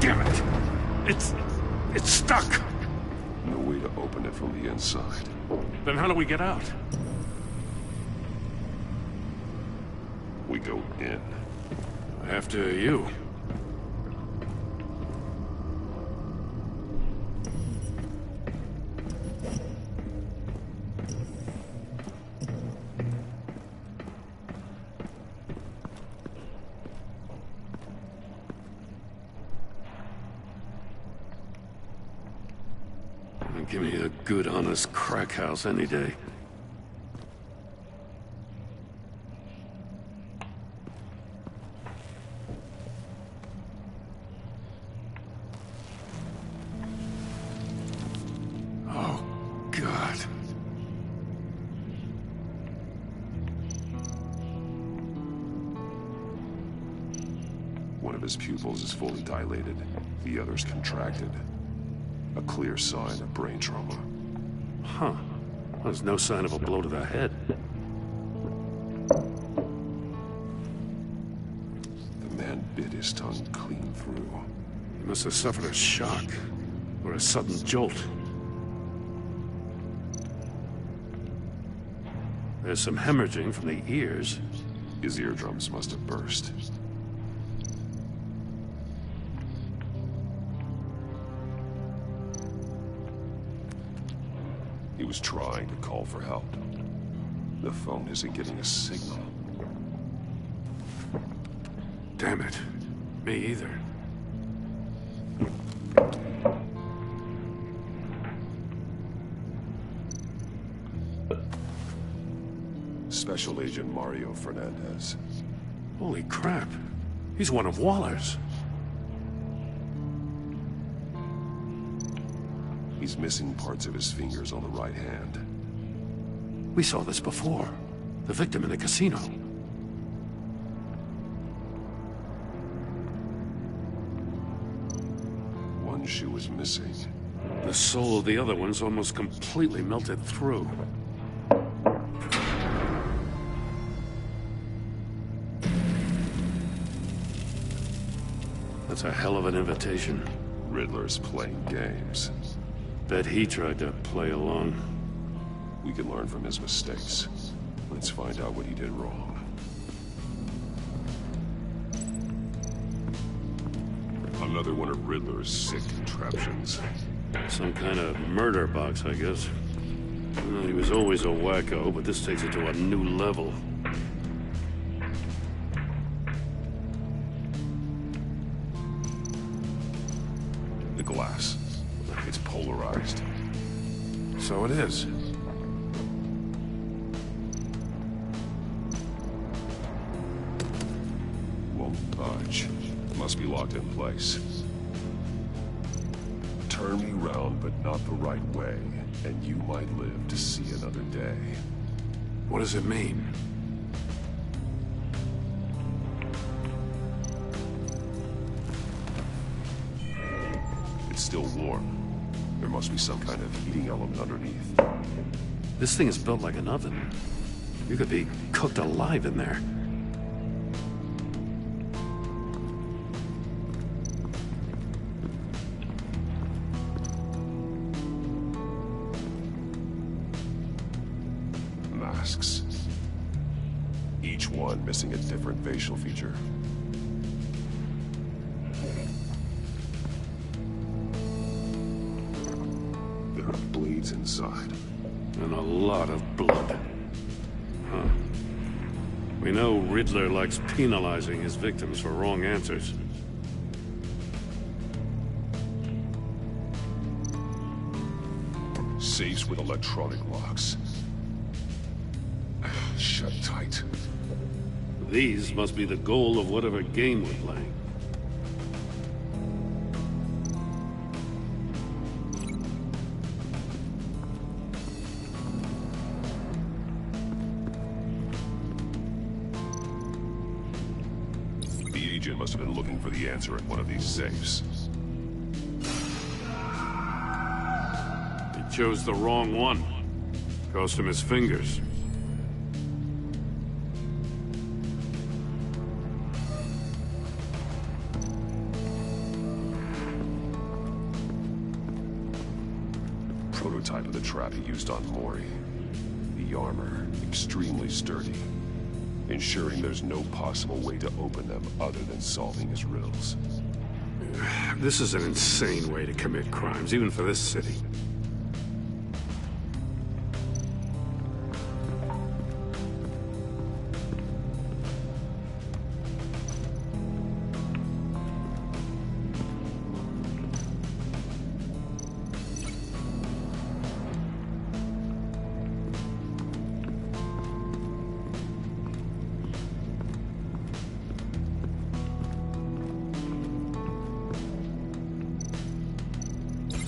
Damn it! It's stuck! No way to open it from the inside. Then how do we get out? We go in. After you. Give me a good, honest crack house any day. Oh, God. One of his pupils is fully dilated. The other's contracted. A clear sign of brain trauma. Huh. There's no sign of a blow to the head. The man bit his tongue clean through. He must have suffered a shock, or a sudden jolt. There's some hemorrhaging from the ears. His eardrums must have burst. He was trying to call for help. The phone isn't getting a signal. Damn it. Me either. Special Agent Mario Fernandez. Holy crap. He's one of Waller's. He's missing parts of his fingers on the right hand. We saw this before. The victim in the casino. One shoe is missing. The sole of the other one's almost completely melted through. That's a hell of an invitation. Riddler's playing games. Bet he tried to play along. We can learn from his mistakes. Let's find out what he did wrong. Another one of Riddler's sick contraptions. Some kind of murder box, I guess. Well, he was always a wacko, but this takes it to a new level. The glass. It's polarized. So it is. Won't budge. Must be locked in place. Turn me round, but not the right way, and you might live to see another day. What does it mean? It's still warm. There must be some kind of heating element underneath. This thing is built like an oven. You could be cooked alive in there. Masks. Each one missing a different facial feature. There are bleeds inside. And a lot of blood. Huh. We know Riddler likes penalizing his victims for wrong answers. Safes with electronic locks. Shut tight. These must be the goal of whatever game we're playing. The agent must have been looking for the answer in one of these safes. He chose the wrong one. Cost him his fingers. prototype of the trap he used on Mori. The armor, extremely sturdy, ensuring there's no possible way to open them other than solving his riddles. This is an insane way to commit crimes, even for this city.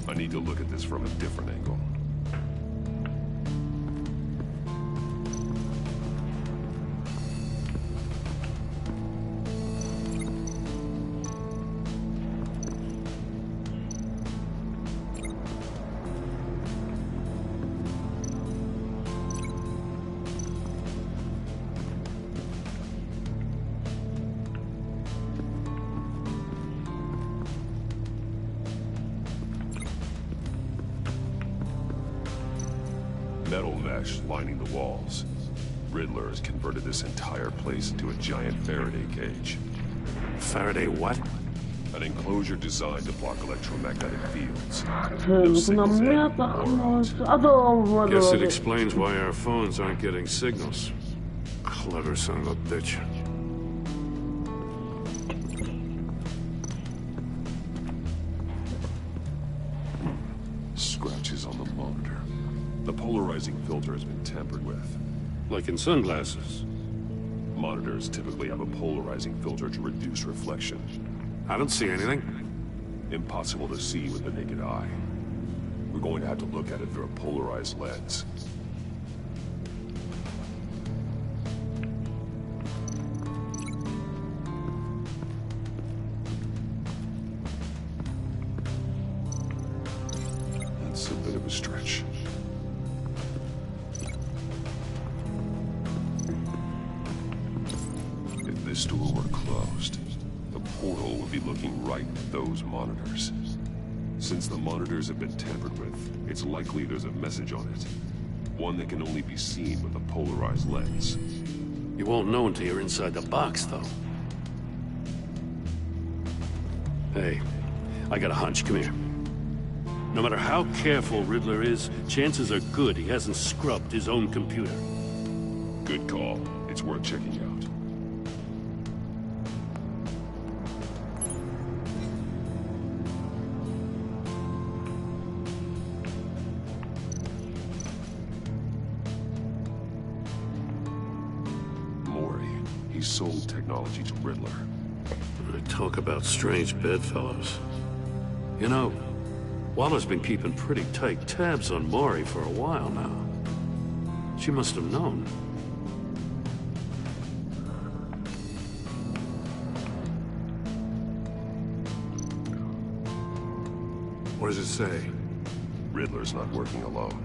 I need to look at this from a different angle. Metal mesh lining the walls. Riddler has converted this entire place into a giant Faraday cage. Faraday what? An enclosure designed to block electromagnetic fields. Guess it explains why our phones aren't getting signals. Clever son of a bitch. Scratches on the monitor. The polarizing filter has been tampered with. Like in sunglasses. Monitors typically have a polarizing filter to reduce reflection. I don't see anything. Impossible to see with the naked eye. We're going to have to look at it through a polarized lens. That's a bit of a stretch. If this door were closed, the portal would be looking right at those monitors. Since the monitors have been tampered with, it's likely there's a message on it. One that can only be seen with a polarized lens. You won't know until you're inside the box, though. Hey, I got a hunch. Come here. No matter how careful Riddler is, chances are good he hasn't scrubbed his own computer. Good call. It's worth checking out. He sold technology to Riddler. Talk about strange bedfellows. You know, Waller's been keeping pretty tight tabs on Mori for a while now. She must have known. What does it say? Riddler's not working alone.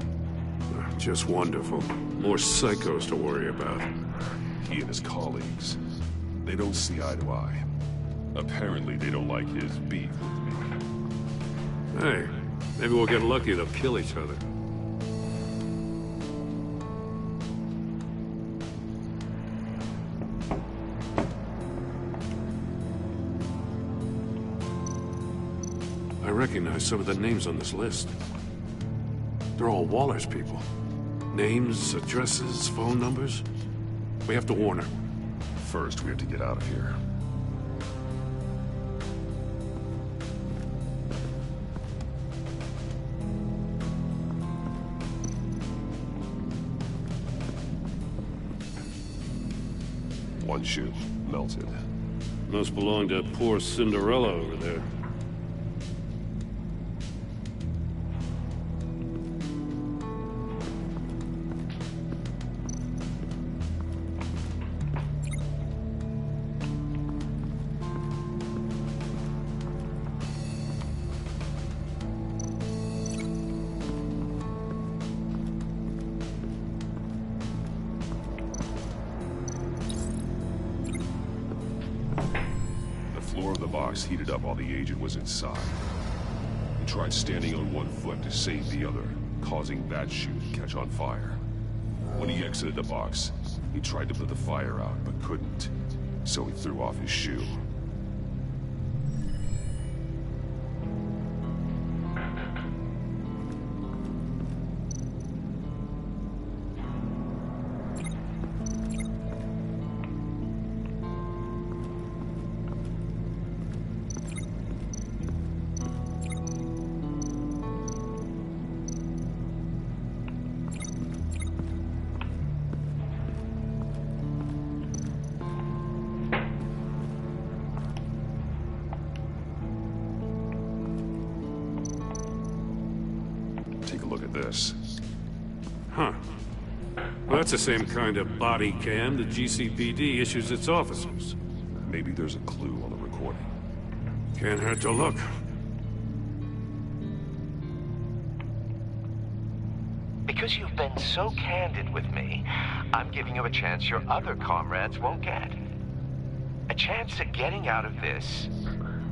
Just wonderful. More psychos to worry about. He and his colleagues, they don't see eye to eye. Apparently, they don't like his beef with me. Hey, maybe we'll get lucky to kill each other. I recognize some of the names on this list. They're all Waller's people. Names, addresses, phone numbers. We have to warn her. First, we have to get out of here. One shoe, melted. Must belong to poor Cinderella over there. The floor of the box heated up while the agent was inside. He tried standing on one foot to save the other, causing that shoe to catch on fire. When he exited the box, he tried to put the fire out, but couldn't, so he threw off his shoe. Take a look at this. Huh. Well, that's the same kind of body cam the GCPD issues its officers. Maybe there's a clue on the recording. Can't hurt to look. Because you've been so candid with me, I'm giving you a chance your other comrades won't get. A chance at getting out of this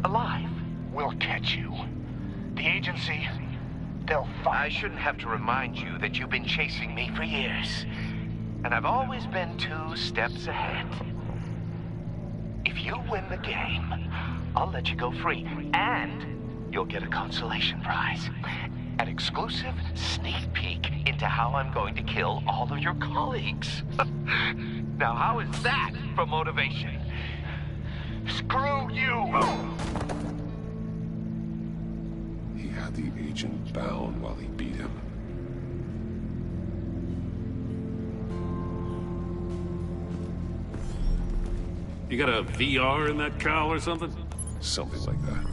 alive. We'll catch you. The agency, they'll find... I shouldn't have to remind you that you've been chasing me for years. And I've always been 2 steps ahead. If you win the game, I'll let you go free. And you'll get a consolation prize. An exclusive sneak peek into how I'm going to kill all of your colleagues. Now, how is that for motivation? Screw you! He had the agent bound while he beat him. You got a VR in that cowl or something? Something like that.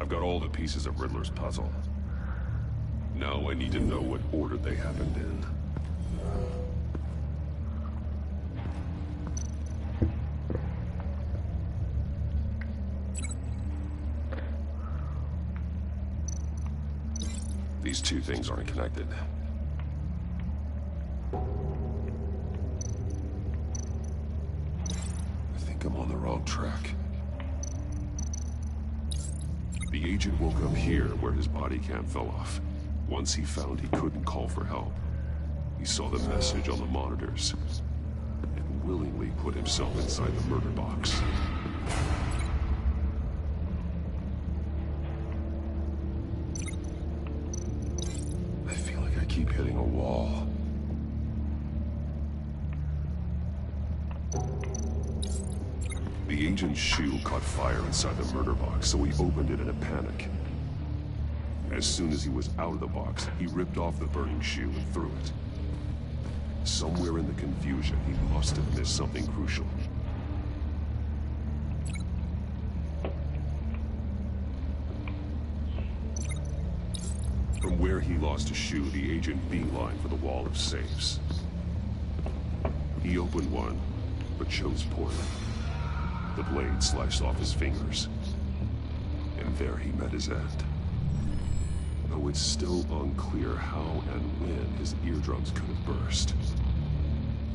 I've got all the pieces of Riddler's puzzle. Now I need to know what order they happened in. These 2 things aren't connected. I think I'm on the wrong track. The agent woke up here where his body cam fell off. Once he found he couldn't call for help, he saw the message on the monitors and willingly put himself inside the murder box. I feel like I keep hitting a wall. The agent's shoe caught fire inside the murder box, so he opened it in a panic. As soon as he was out of the box, he ripped off the burning shoe and threw it. Somewhere in the confusion, he must have missed something crucial. From where he lost a shoe, the agent beelined for the wall of safes. He opened one, but chose poorly. The blade sliced off his fingers. And there he met his end. Though it's still unclear how and when his eardrums could have burst.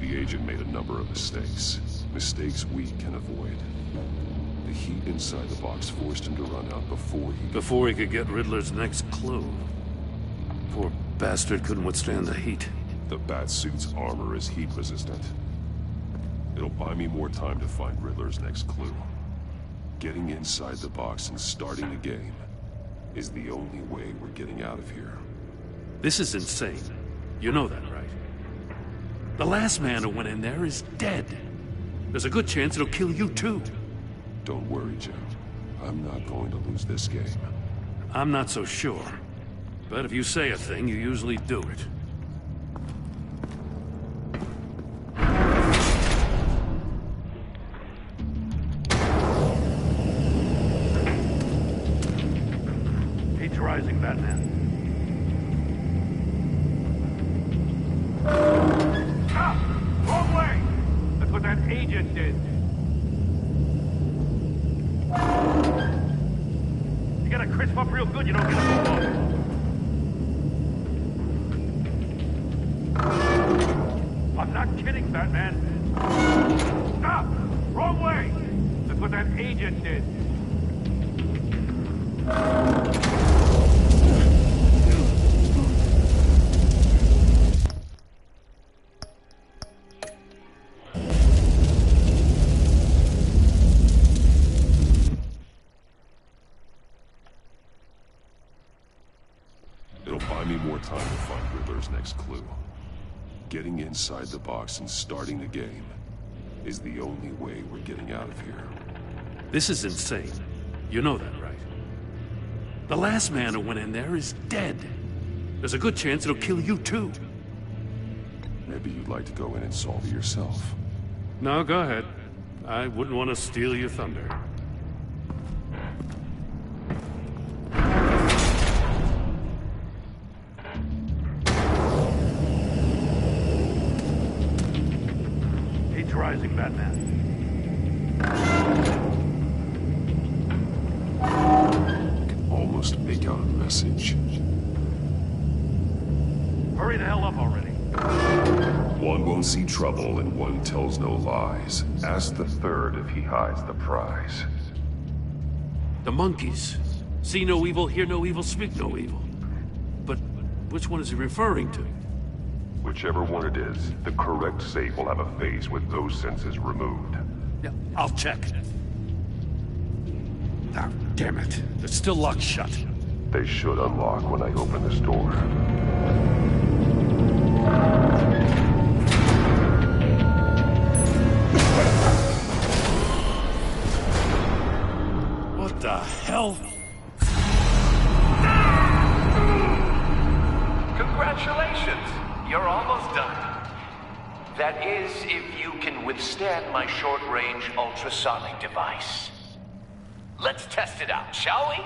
The agent made a number of mistakes. Mistakes we can avoid. The heat inside the box forced him to run out before he could get Riddler's next clue. Poor bastard couldn't withstand the heat. The Batsuit's armor is heat resistant. It'll buy me more time to find Riddler's next clue. Getting inside the box and starting the game is the only way we're getting out of here. This is insane. You know that, right? The last man who went in there is dead. There's a good chance it'll kill you too. Don't worry, Joe. I'm not going to lose this game. I'm not so sure. But if you say a thing, you usually do it. Heat's rising, Batman. Stop! Wrong way! That's what that agent did. You gotta crisp up real good, you don't get a move on. I'm not kidding, Batman. Stop! Wrong way! That's what that agent did. next clue. Getting inside the box and starting the game is the only way we're getting out of here. This is insane. You know that, right? The last man who went in there is dead. There's a good chance it'll kill you too. Maybe you'd like to go in and solve it yourself. No, go ahead. I wouldn't want to steal your thunder. He's rising, Batman. I can almost make out a message. Hurry the hell up already. One won't see trouble and one tells no lies. Ask the third if he hides the prize. The monkeys. See no evil, hear no evil, speak no evil. But which one is he referring to? Whichever one it is, the correct safe will have a phase with those senses removed. Yeah, I'll check. Ah, damn it. It's still locked shut. They should unlock when I open this door. What the hell? Congratulations! You're almost done. That is, if you can withstand my short-range ultrasonic device. Let's test it out, shall we?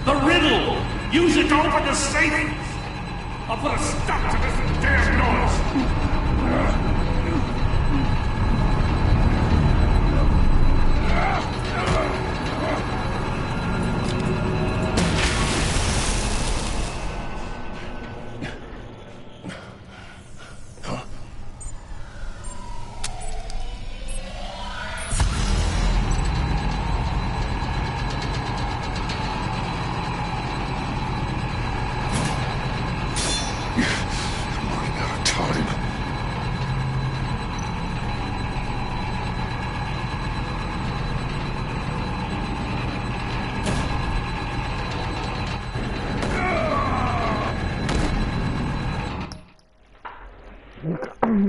The riddle! Use it to open the safe! I'll put a stop to this damn noise!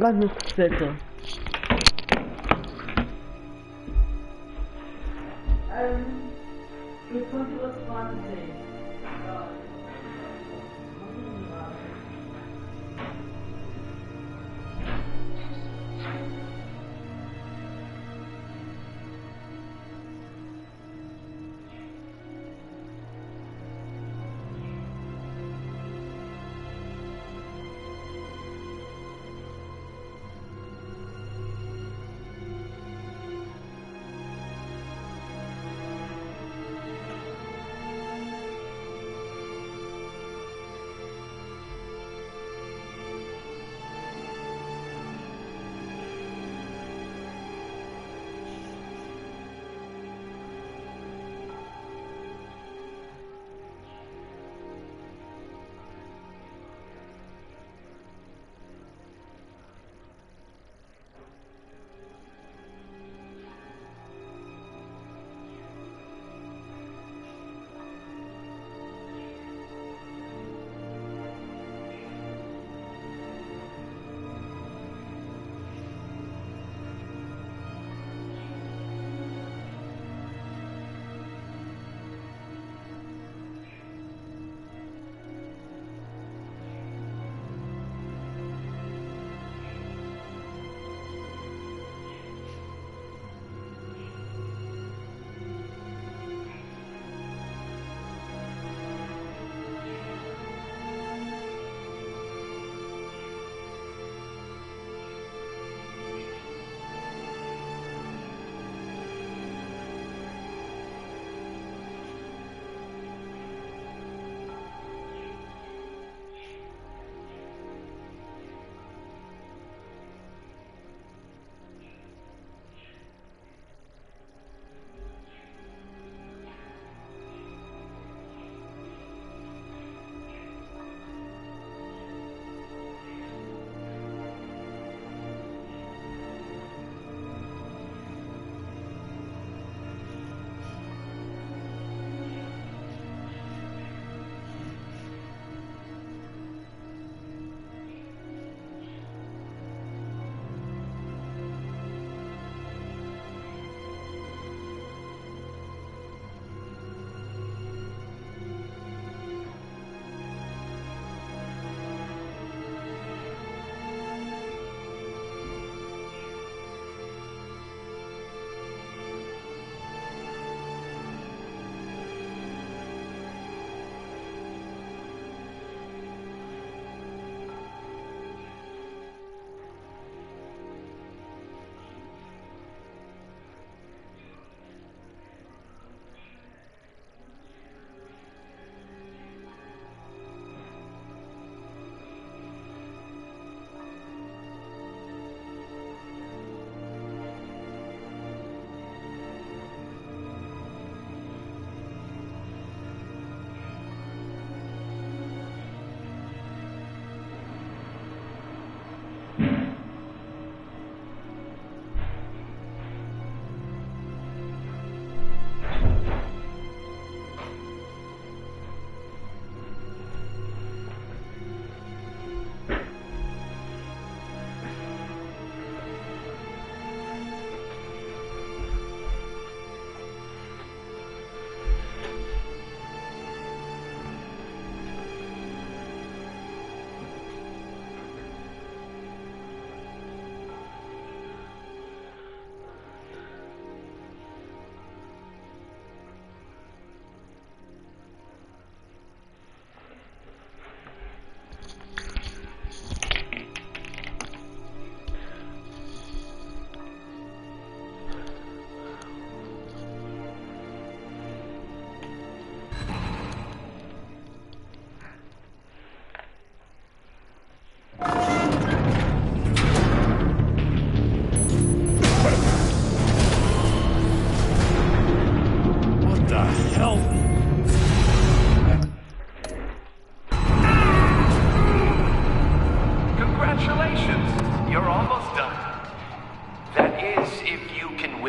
Ладно, это.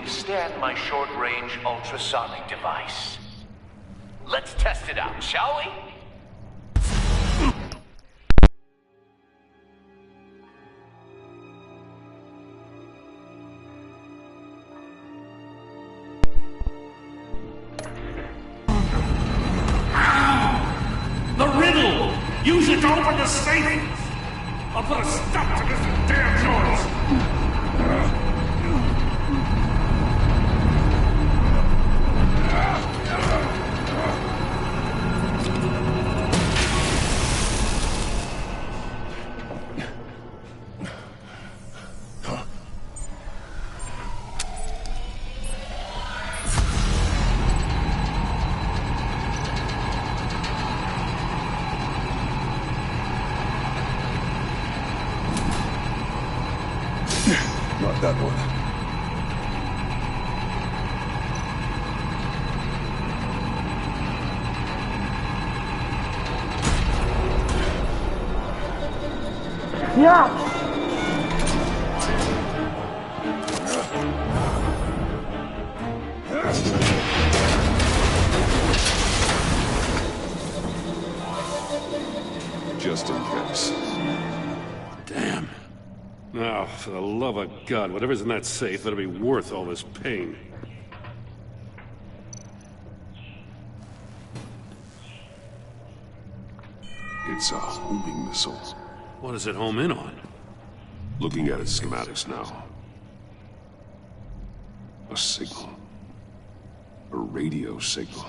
withstand my short-range ultrasonic device. Let's test it out, shall we? The riddle! Use it to open the safe! I'll put a stop to this damn noise! Not that one. Ja! Just in case. Damn. Now, for the love of God, whatever's in that safe better be worth all this pain. It's a homing missile. What does it home in on? Looking at its schematics now. A signal. A radio signal.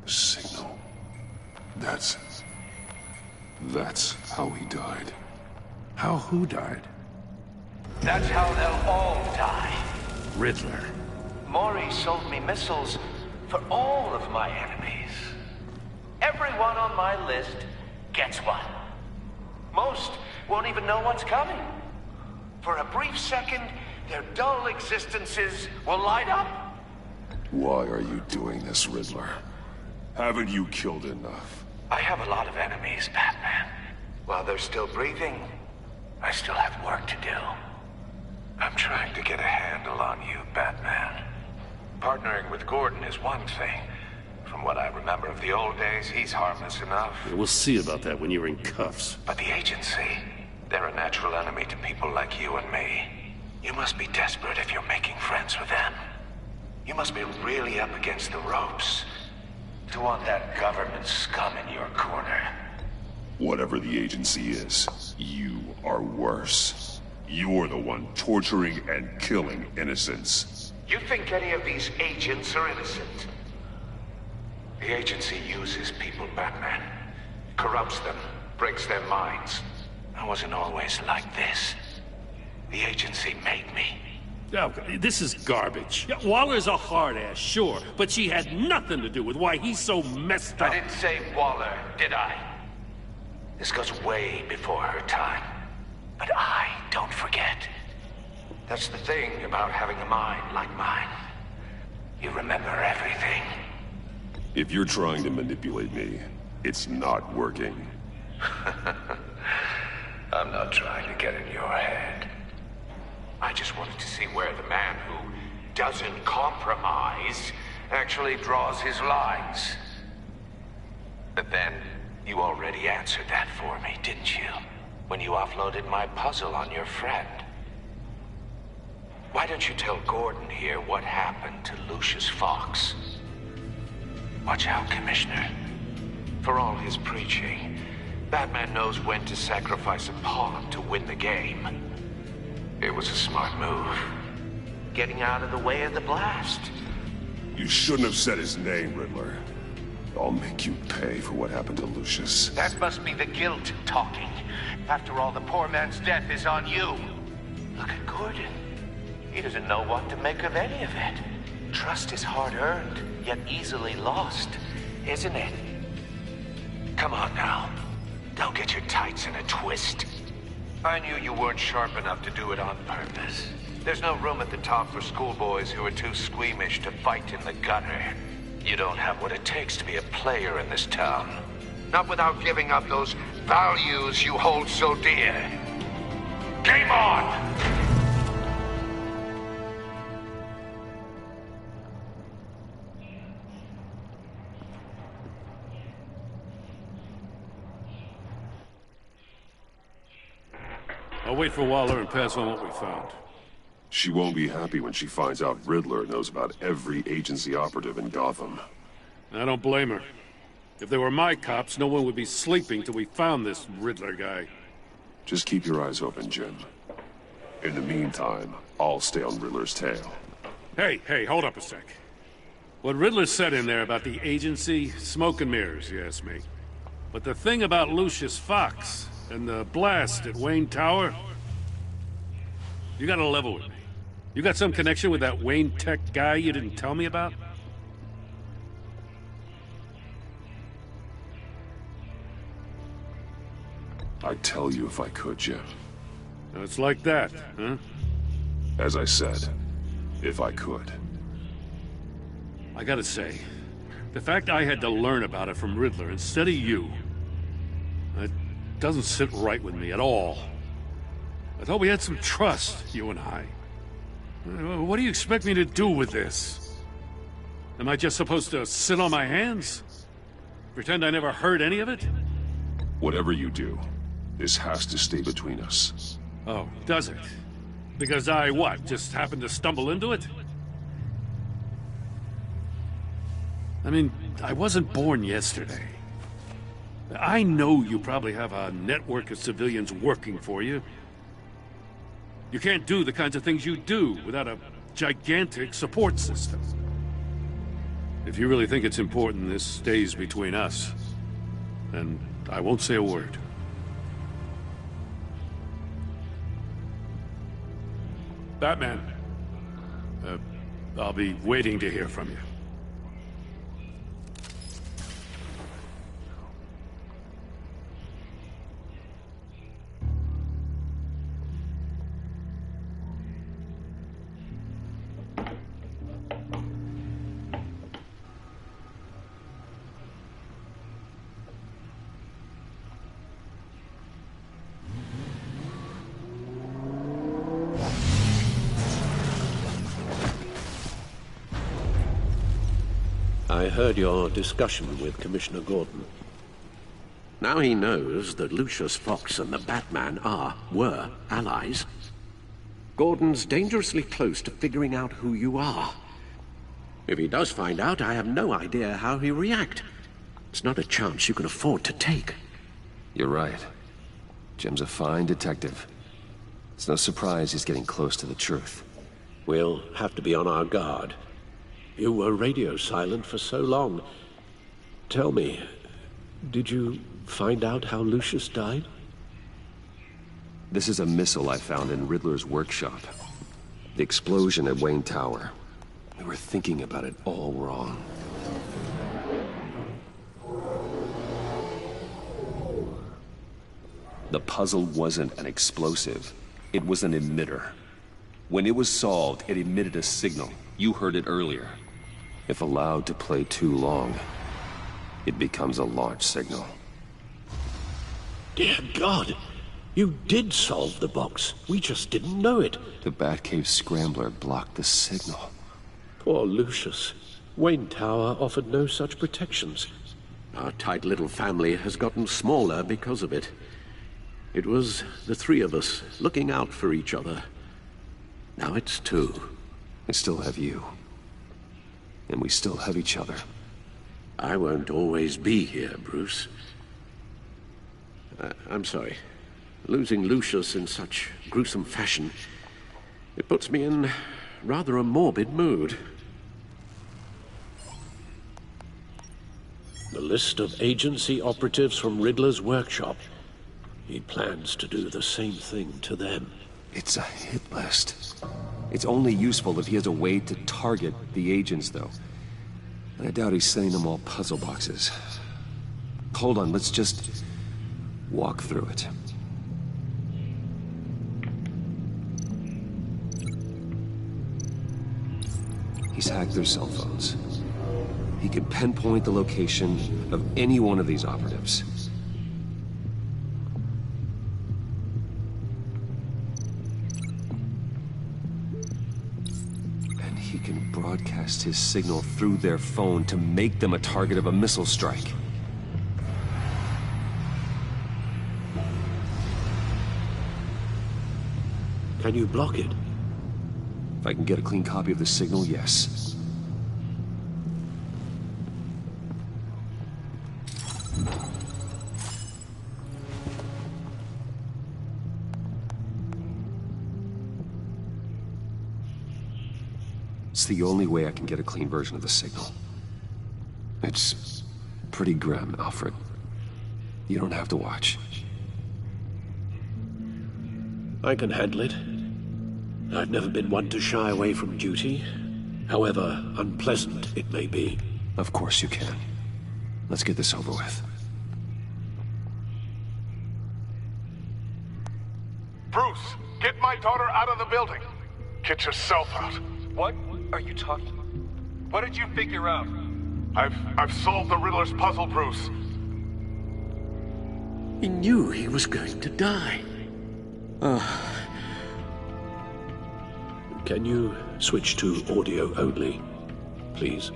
A signal. That's how he died. How who died? That's how they'll all die. Riddler. Maury sold me missiles for all of my enemies. Everyone on my list gets one. Most won't even know what's coming. For a brief second, their dull existences will light up. Why are you doing this, Riddler? Haven't you killed enough? I have a lot of enemies, Batman. While they're still breathing, I still have work to do. I'm trying to get a handle on you, Batman. Partnering with Gordon is one thing. From what I remember of the old days, he's harmless enough. Yeah, we'll see about that when you're in cuffs. But the agency, they're a natural enemy to people like you and me. You must be desperate if you're making friends with them. You must be really up against the ropes to want that government scum in your corner. Whatever the agency is, you are worse. You're the one torturing and killing innocents. You think any of these agents are innocent? The agency uses people, Batman. Corrupts them, breaks their minds. I wasn't always like this. The agency made me. Oh, this is garbage. Yeah, Waller's a hard ass, sure, but she had nothing to do with why he's so messed up. I didn't say Waller, did I? This goes way before her time. But I don't forget. That's the thing about having a mind like mine. You remember everything. If you're trying to manipulate me, it's not working. I'm not trying to get in your head. I just wanted to see where the man who doesn't compromise actually draws his lines. But then, you already answered that for me, didn't you? When you offloaded my puzzle on your friend. Why don't you tell Gordon here what happened to Lucius Fox? Watch out, Commissioner. For all his preaching, Batman knows when to sacrifice a pawn to win the game. It was a smart move. Getting out of the way of the blast. You shouldn't have said his name, Riddler. I'll make you pay for what happened to Lucius. That must be the guilt talking. After all, the poor man's death is on you. Look at Gordon. He doesn't know what to make of any of it. Trust is hard-earned, yet easily lost, isn't it? Come on now. Don't get your tights in a twist. I knew you weren't sharp enough to do it on purpose. There's no room at the top for schoolboys who are too squeamish to fight in the gutter. You don't have what it takes to be a player in this town. Not without giving up those values you hold so dear. Game on! I'll wait for Waller and pass on what we found. She won't be happy when she finds out Riddler knows about every agency operative in Gotham. I don't blame her. If they were my cops, no one would be sleeping till we found this Riddler guy. Just keep your eyes open, Jim. In the meantime, I'll stay on Riddler's tail. Hey, hold up a sec. What Riddler said in there about the agency, smoke and mirrors, you ask me. But the thing about Lucius Fox and the blast at Wayne Tower, you gotta level with me. You got some connection with that Wayne Tech guy you didn't tell me about? I'd tell you if I could, Jim. It's like that, huh? As I said, if I could. I gotta say, the fact I had to learn about it from Riddler instead of you, it doesn't sit right with me at all. I thought we had some trust, you and I. What do you expect me to do with this? Am I just supposed to sit on my hands? Pretend I never heard any of it? Whatever you do, this has to stay between us. Oh, does it? Because I, what, just happened to stumble into it? I mean, I wasn't born yesterday. I know you probably have a network of civilians working for you. You can't do the kinds of things you do without a gigantic support system. If you really think it's important this stays between us, then I won't say a word. Batman, I'll be waiting to hear from you. I heard your discussion with Commissioner Gordon. Now he knows that Lucius Fox and the Batman were allies. Gordon's dangerously close to figuring out who you are. If he does find out, I have no idea how he'll react. It's not a chance you can afford to take. You're right. Jim's a fine detective. It's no surprise he's getting close to the truth. We'll have to be on our guard. You were radio silent for so long. Tell me, did you find out how Lucius died? This is a missile I found in Riddler's workshop. The explosion at Wayne Tower. We were thinking about it all wrong. The puzzle wasn't an explosive. It was an emitter. When it was solved, it emitted a signal. You heard it earlier. If allowed to play too long, it becomes a launch signal. Dear God! You did solve the box. We just didn't know it. The Batcave Scrambler blocked the signal. Poor Lucius. Wayne Tower offered no such protections. Our tight little family has gotten smaller because of it. It was the three of us looking out for each other. Now it's two. I still have you. And we still have each other. I won't always be here, Bruce. I'm sorry. Losing Lucius in such gruesome fashion, it puts me in rather a morbid mood. The list of agency operatives from Riddler's workshop. He plans to do the same thing to them. It's a hit list. It's only useful if he has a way to target the agents, though. And I doubt he's sending them all puzzle boxes. Hold on, let's just walk through it. He's hacked their cell phones. He can pinpoint the location of any one of these operatives. And he can broadcast his signal through their phone to make them a target of a missile strike. Can you block it? If I can get a clean copy of the signal, yes. It's the only way I can get a clean version of the signal. It's pretty grim, Alfred. You don't have to watch. I can handle it. I've never been one to shy away from duty, however unpleasant it may be. Of course you can. Let's get this over with. Bruce, get my daughter out of the building. Get yourself out. What are you talking? What did you figure out? I've solved the Riddler's puzzle, Bruce. He knew he was going to die. Can you switch to audio only, please?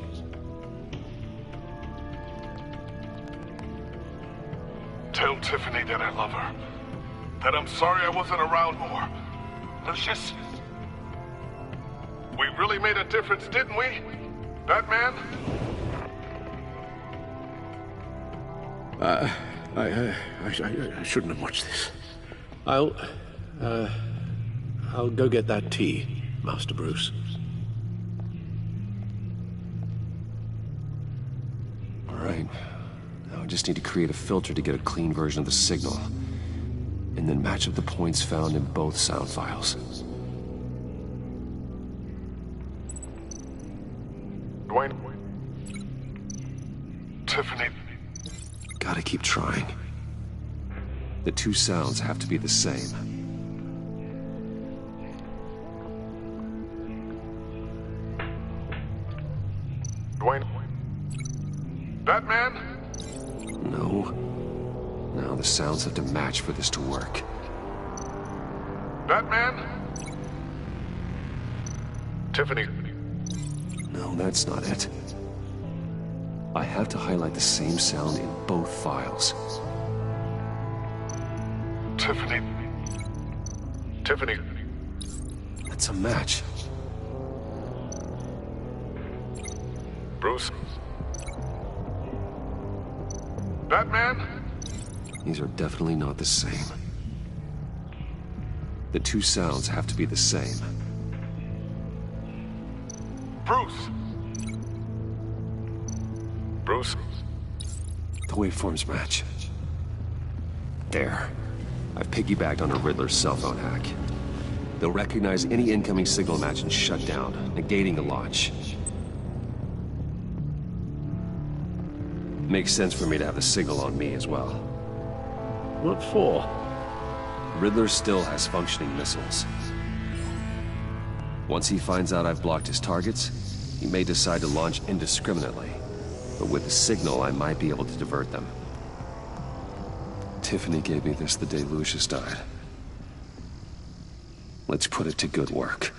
Tell Tiffany that I love her. That I'm sorry I wasn't around more. Lucius? We really made a difference, didn't we? Batman? I shouldn't have watched this. I'll go get that tea, Master Bruce. All right. Now I just need to create a filter to get a clean version of the signal. And then match up the points found in both sound files. Dwayne? Tiffany? Gotta keep trying. The two sounds have to be the same. Dwayne? Batman? No. Now the sounds have to match for this to work. Batman? Tiffany? No, that's not it. I have to highlight the same sound in both files. Tiffany? Tiffany? That's a match. Bruce? Batman? These are definitely not the same. The two sounds have to be the same. Bruce? Bruce? The waveforms match. There. I've piggybacked on a Riddler's cell phone hack. They'll recognize any incoming signal match and shut down, negating the launch. Makes sense for me to have the signal on me as well. What for? Riddler still has functioning missiles. Once he finds out I've blocked his targets, he may decide to launch indiscriminately. But with the signal, I might be able to divert them. Tiffany gave me this the day Lucius died. Let's put it to good work.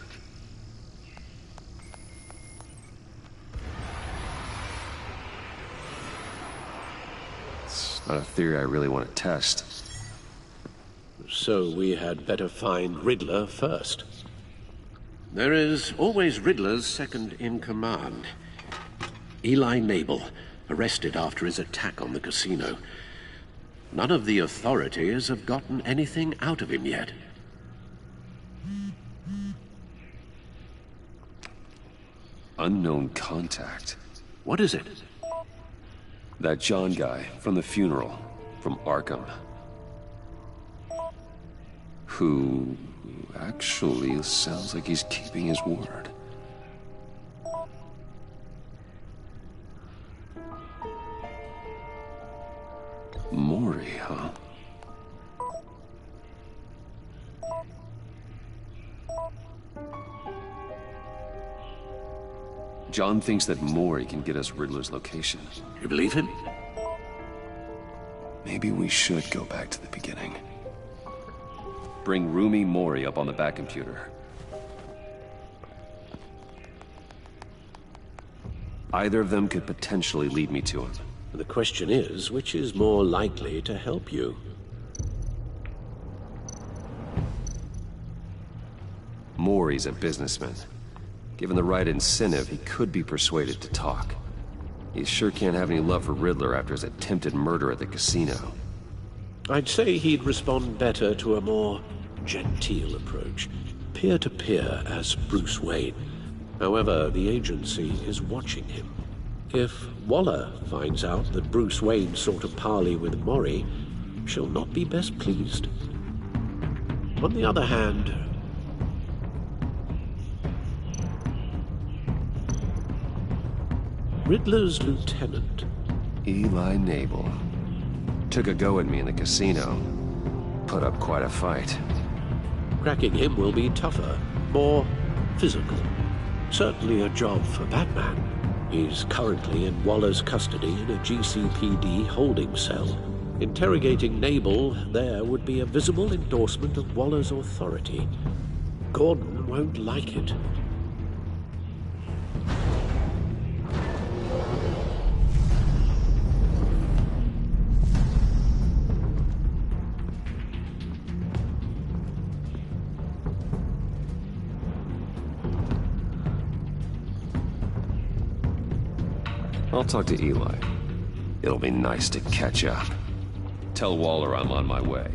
It's not a theory I really want to test. So we had better find Riddler first. There is always Riddler's second in command. Eli Nabel, arrested after his attack on the casino. None of the authorities have gotten anything out of him yet. Unknown contact. What is it? That John guy from the funeral, from Arkham. Who actually sounds like he's keeping his word. Maury, huh? John thinks that Maury can get us Riddler's location. You believe him? Maybe we should go back to the beginning. Bring Roomy Maury up on the back computer. Either of them could potentially lead me to him. The question is, which is more likely to help you? More, he's a businessman. Given the right incentive, he could be persuaded to talk. He sure can't have any love for Riddler after his attempted murder at the casino. I'd say he'd respond better to a more genteel approach, peer-to-peer as Bruce Wayne. However, the agency is watching him. If Waller finds out that Bruce Wayne sought a parley with Mori, she'll not be best pleased. On the other hand, Riddler's lieutenant, Eli Nabel. Took a go at me in the casino. Put up quite a fight. cracking him will be tougher, more physical. Certainly a job for Batman. He's currently in Waller's custody in a GCPD holding cell. Interrogating Nabel there would be a visible endorsement of Waller's authority. Gordon won't like it. I'll talk to Eli. It'll be nice to catch up. Tell Waller I'm on my way.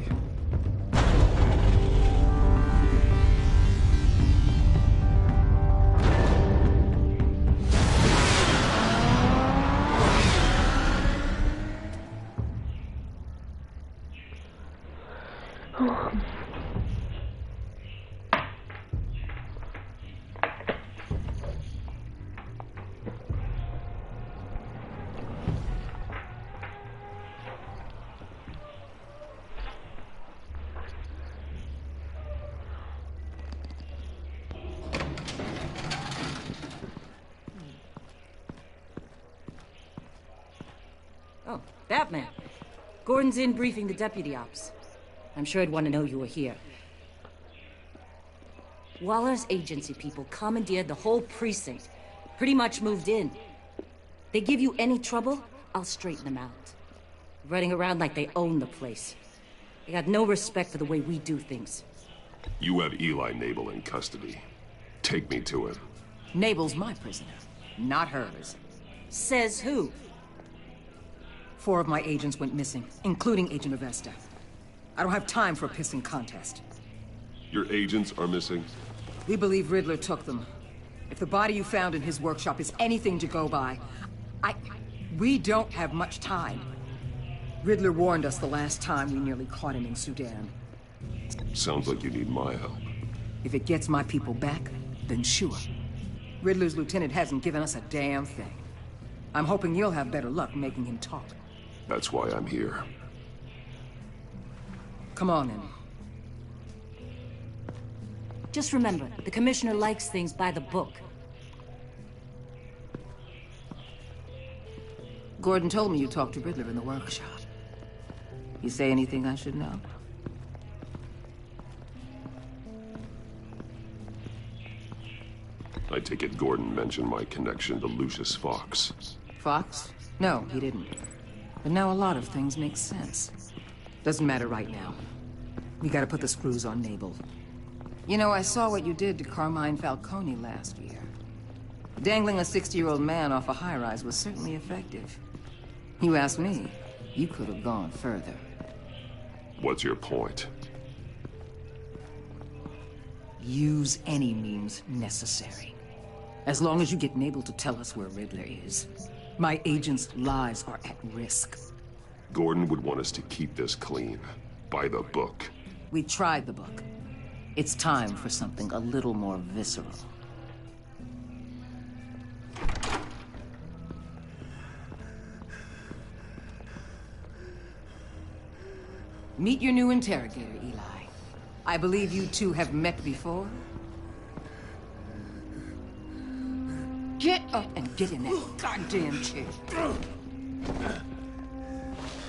Oh, Batman. Gordon's in briefing the deputy ops. I'm sure I'd want to know you were here. Waller's agency people commandeered the whole precinct. Pretty much moved in. They give you any trouble, I'll straighten them out. Running around like they own the place. They got no respect for the way we do things. You have Eli Nabel in custody. Take me to him. Nabel's my prisoner, not hers. Says who? 4 of my agents went missing, including Agent Avesta. I don't have time for a pissing contest. Your agents are missing? We believe Riddler took them. If the body you found in his workshop is anything to go by, we don't have much time. Riddler warned us the last time we nearly caught him in Sudan. Sounds like you need my help. If it gets my people back, then sure. Riddler's lieutenant hasn't given us a damn thing. I'm hoping you'll have better luck making him talk. That's why I'm here. Come on, then. Just remember, the commissioner likes things by the book. Gordon told me you talked to Riddler in the workshop. You say anything I should know? I take it Gordon mentioned my connection to Lucius Fox. Fox? No, he didn't. But now a lot of things make sense. Doesn't matter right now. We gotta put the screws on Nabel. You know, I saw what you did to Carmine Falcone last year. Dangling a 60-year-old man off a high-rise was certainly effective. You ask me, you could have gone further. What's your point? Use any means necessary. As long as you get Nabel to tell us where Riddler is. My agents' lives are at risk. Gordon would want us to keep this clean. By the book. We tried the book. It's time for something a little more visceral. Meet your new interrogator, Eli. I believe you two have met before? Get up and get in that goddamn chair.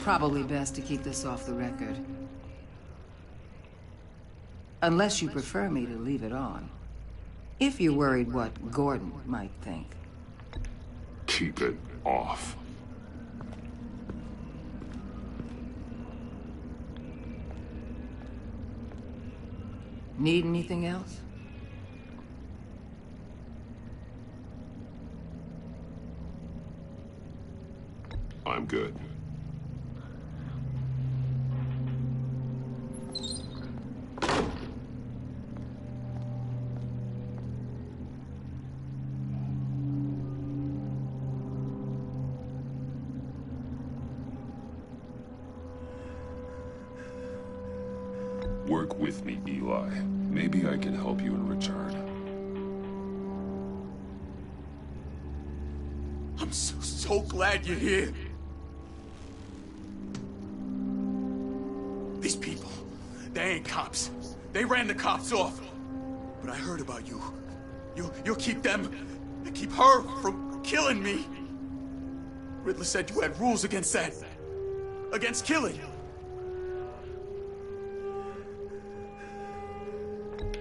Probably best to keep this off the record. Unless you prefer me to leave it on. If you're worried what Gordon might think. Keep it off. Need anything else? I'm good. Work with me, Eli. Maybe I can help you in return. I'm so glad you're here. These people, they ain't cops. They ran the cops off. But I heard about you. You'll keep them, keep her from killing me. Riddler said you had rules against that. Against killing.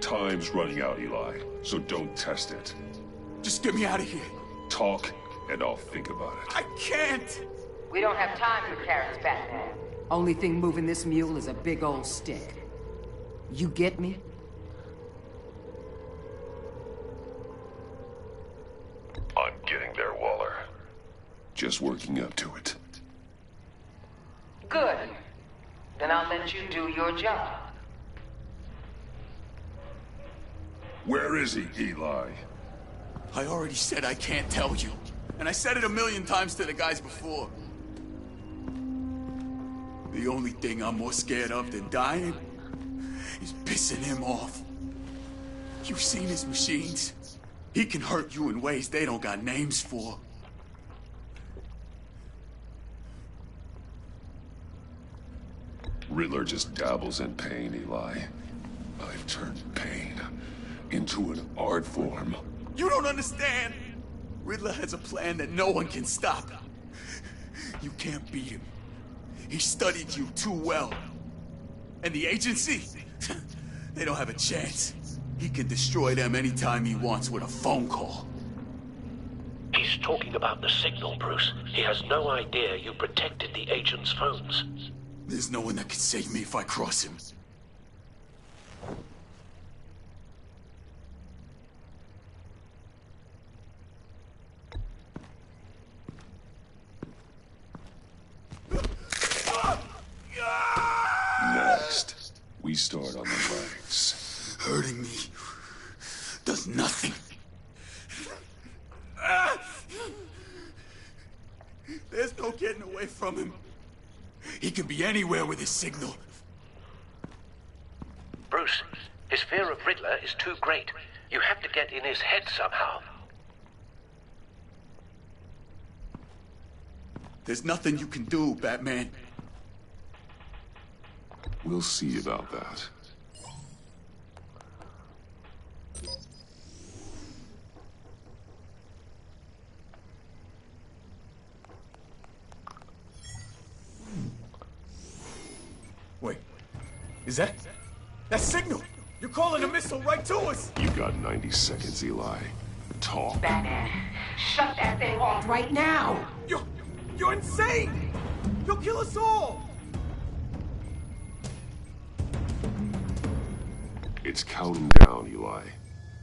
Time's running out, Eli, so don't test it. Just get me out of here. Talk, and I'll think about it. I can't! We don't have time for carrots, Batman. Only thing moving this mule is a big old stick. You get me? I'm getting there, Waller. Just working up to it. Good. Then I'll let you do your job. Where is he, Eli? I already said I can't tell you. And I said it 1,000,000 times to the guys before. The only thing I'm more scared of than dying is pissing him off. You've seen his machines. He can hurt you in ways they don't got names for. Riddler just dabbles in pain, Eli. I've turned pain into an art form. You don't understand! Riddler has a plan that no one can stop. You can't beat him. He studied you too well. And the agency? They don't have a chance. He can destroy them anytime he wants with a phone call. He's talking about the signal, Bruce. He has no idea you protected the agent's phones. There's no one that can save me if I cross him. Next, we start on the legs. Hurting me does nothing. There's no getting away from him. He can be anywhere with his signal. Bruce, his fear of Riddler is too great. You have to get in his head somehow. There's nothing you can do, Batman. We'll see about that. Wait, is that signal? You're calling a missile right to us! You got 90 seconds, Eli. Talk. Batman, shut that thing off right now! You're insane! You'll kill us all! It's counting down, Eli.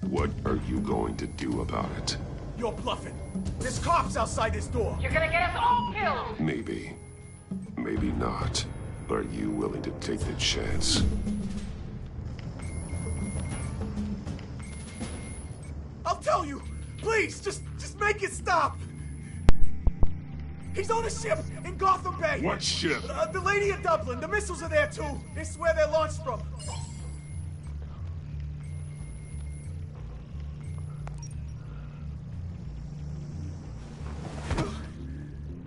What are you going to do about it? You're bluffing. There's cops outside this door. You're gonna get us all killed! Maybe. Maybe not. Are you willing to take the chance? I'll tell you! Please, just make it stop! He's on a ship in Gotham Bay! What ship? The Lady of Dublin. The missiles are there, too. This is where they're launched from.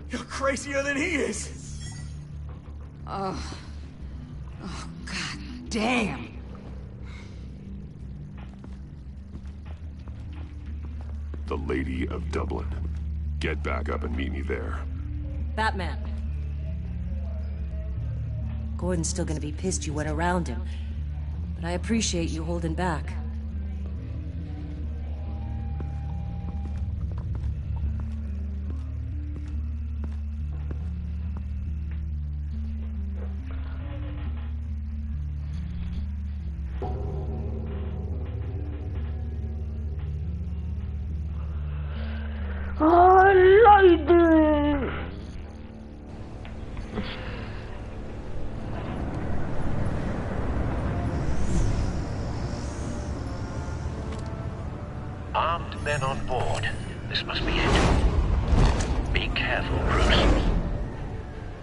You're crazier than he is! Oh, God damn! The Lady of Dublin. Get back up and meet me there. Batman. Gordon's still gonna be pissed you went around him. But I appreciate you holding back. Lady! Armed men on board. This must be it. Be careful, Bruce.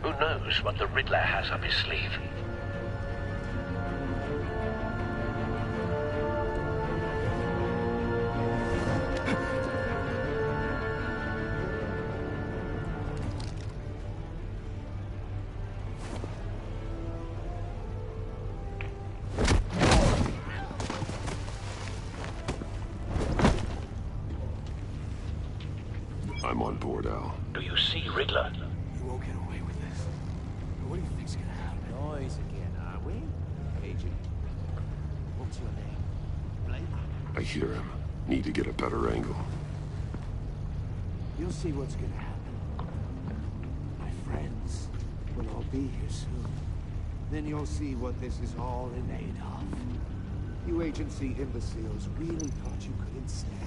Who knows what the Riddler has up his sleeve? I'm on board, Al. Do you see Riddler? You won't get away with this. What do you think's gonna happen? Noise again, are we? Agent. What's your name? Blake? I hear him. Need to get a better angle. You'll see what's gonna happen. My friends will all be here soon. Then you'll see what this is all in aid of. You agency imbeciles really thought you could ensnare